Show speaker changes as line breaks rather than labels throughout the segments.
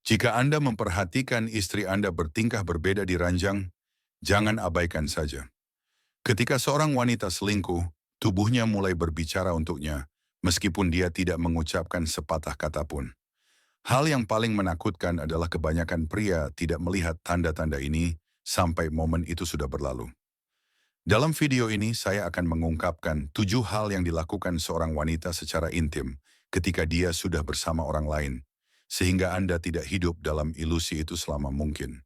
Jika Anda memperhatikan istri Anda bertingkah berbeda di ranjang, jangan abaikan saja. Ketika seorang wanita selingkuh, tubuhnya mulai berbicara untuknya, meskipun dia tidak mengucapkan sepatah kata pun. Hal yang paling menakutkan adalah kebanyakan pria tidak melihat tanda-tanda ini sampai momen itu sudah berlalu. Dalam video ini, saya akan mengungkapkan 7 hal yang dilakukan seorang wanita secara intim ketika dia sudah bersama orang lain, sehingga Anda tidak hidup dalam ilusi itu selama mungkin.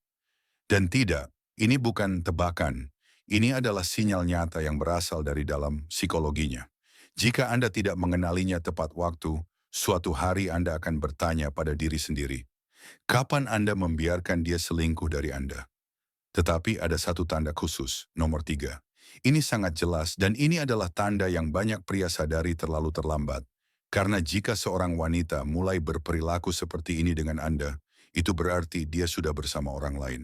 Dan tidak, ini bukan tebakan, ini adalah sinyal nyata yang berasal dari dalam psikologinya. Jika Anda tidak mengenalinya tepat waktu, suatu hari Anda akan bertanya pada diri sendiri, kapan Anda membiarkan dia selingkuh dari Anda? Tetapi ada satu tanda khusus, nomor 3. Ini sangat jelas dan ini adalah tanda yang banyak pria sadari terlalu terlambat. Karena jika seorang wanita mulai berperilaku seperti ini dengan Anda, itu berarti dia sudah bersama orang lain.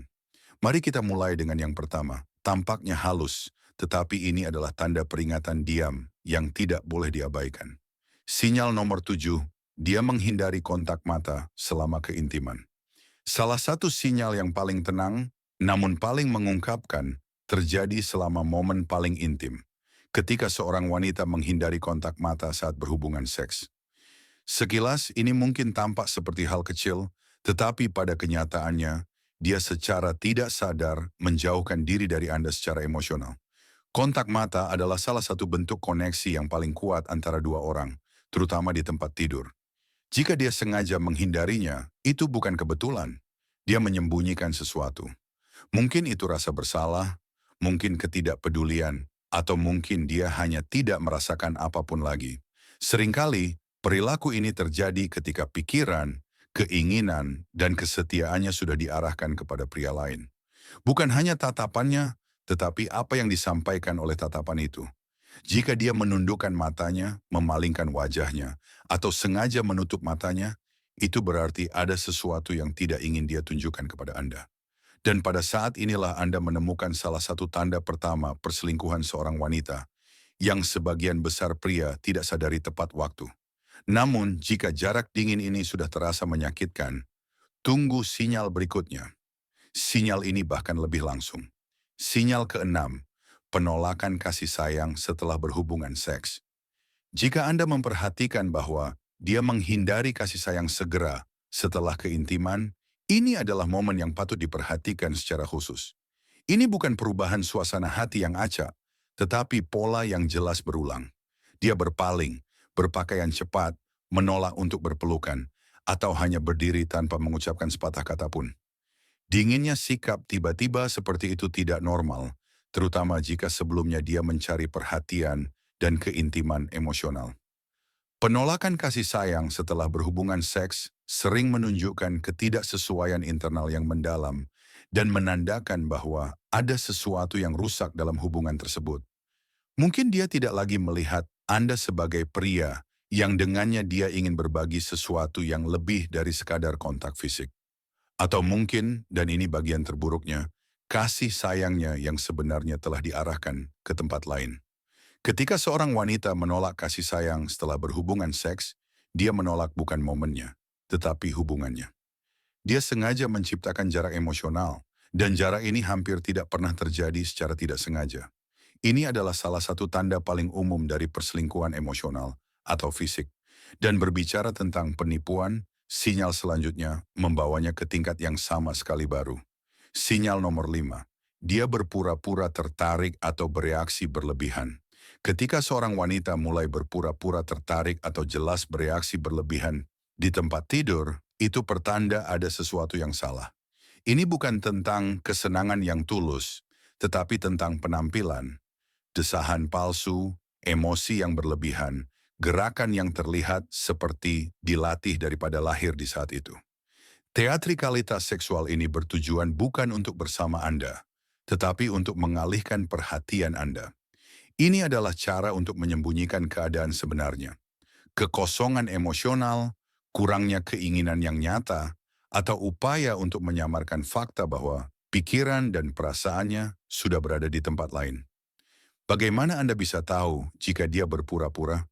Mari kita mulai dengan yang pertama. Tampaknya halus, tetapi ini adalah tanda peringatan diam yang tidak boleh diabaikan. Sinyal nomor 7, dia menghindari kontak mata selama keintiman. Salah satu sinyal yang paling tenang, namun paling mengungkapkan, terjadi selama momen paling intim. Ketika seorang wanita menghindari kontak mata saat berhubungan seks. Sekilas ini mungkin tampak seperti hal kecil, tetapi pada kenyataannya, dia secara tidak sadar menjauhkan diri dari Anda secara emosional. Kontak mata adalah salah satu bentuk koneksi yang paling kuat antara dua orang, terutama di tempat tidur. Jika dia sengaja menghindarinya, itu bukan kebetulan. Dia menyembunyikan sesuatu. Mungkin itu rasa bersalah, mungkin ketidakpedulian, atau mungkin dia hanya tidak merasakan apapun lagi. Seringkali, perilaku ini terjadi ketika pikiran, keinginan, dan kesetiaannya sudah diarahkan kepada pria lain. Bukan hanya tatapannya, tetapi apa yang disampaikan oleh tatapan itu. Jika dia menundukkan matanya, memalingkan wajahnya, atau sengaja menutup matanya, itu berarti ada sesuatu yang tidak ingin dia tunjukkan kepada Anda. Dan pada saat inilah Anda menemukan salah satu tanda pertama perselingkuhan seorang wanita, yang sebagian besar pria tidak sadari tepat waktu. Namun, jika jarak dingin ini sudah terasa menyakitkan, tunggu sinyal berikutnya. Sinyal ini bahkan lebih langsung. Sinyal keenam, penolakan kasih sayang setelah berhubungan seks. Jika Anda memperhatikan bahwa dia menghindari kasih sayang segera setelah keintiman, ini adalah momen yang patut diperhatikan secara khusus. Ini bukan perubahan suasana hati yang acak, tetapi pola yang jelas berulang. Dia berpaling, berpakaian cepat, menolak untuk berpelukan, atau hanya berdiri tanpa mengucapkan sepatah kata pun. Dinginnya sikap tiba-tiba seperti itu tidak normal, terutama jika sebelumnya dia mencari perhatian dan keintiman emosional. Penolakan kasih sayang setelah berhubungan seks sering menunjukkan ketidaksesuaian internal yang mendalam dan menandakan bahwa ada sesuatu yang rusak dalam hubungan tersebut. Mungkin dia tidak lagi melihat Anda sebagai pria yang dengannya dia ingin berbagi sesuatu yang lebih dari sekadar kontak fisik. Atau mungkin, dan ini bagian terburuknya, kasih sayangnya yang sebenarnya telah diarahkan ke tempat lain. Ketika seorang wanita menolak kasih sayang setelah berhubungan seks, dia menolak bukan momennya, tetapi hubungannya. Dia sengaja menciptakan jarak emosional, dan jarak ini hampir tidak pernah terjadi secara tidak sengaja. Ini adalah salah satu tanda paling umum dari perselingkuhan emosional atau fisik. Dan berbicara tentang penipuan, sinyal selanjutnya membawanya ke tingkat yang sama sekali baru. Sinyal nomor 5. Dia berpura-pura tertarik atau bereaksi berlebihan. Ketika seorang wanita mulai berpura-pura tertarik atau jelas bereaksi berlebihan di tempat tidur, itu pertanda ada sesuatu yang salah. Ini bukan tentang kesenangan yang tulus, tetapi tentang penampilan, desahan palsu, emosi yang berlebihan, gerakan yang terlihat seperti dilatih daripada lahir di saat itu. Teatrikalitas seksual ini bertujuan bukan untuk bersama Anda, tetapi untuk mengalihkan perhatian Anda. Ini adalah cara untuk menyembunyikan keadaan sebenarnya. Kekosongan emosional, kurangnya keinginan yang nyata, atau upaya untuk menyamarkan fakta bahwa pikiran dan perasaannya sudah berada di tempat lain. Bagaimana Anda bisa tahu jika dia berpura-pura?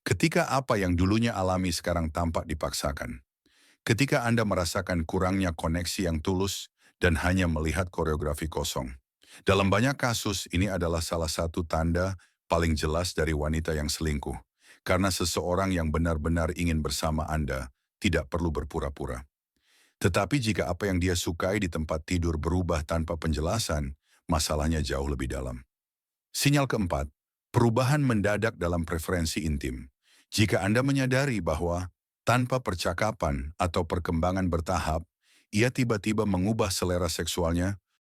Ketika apa yang dulunya alami sekarang tampak dipaksakan. Ketika Anda merasakan kurangnya koneksi yang tulus dan hanya melihat koreografi kosong. Dalam banyak kasus, ini adalah salah satu tanda paling jelas dari wanita yang selingkuh. Karena seseorang yang benar-benar ingin bersama Anda tidak perlu berpura-pura. Tetapi jika apa yang dia sukai di tempat tidur berubah tanpa penjelasan, masalahnya jauh lebih dalam. Sinyal keempat, perubahan mendadak dalam preferensi intim. Jika Anda menyadari bahwa tanpa percakapan atau perkembangan bertahap, ia tiba-tiba mengubah selera seksualnya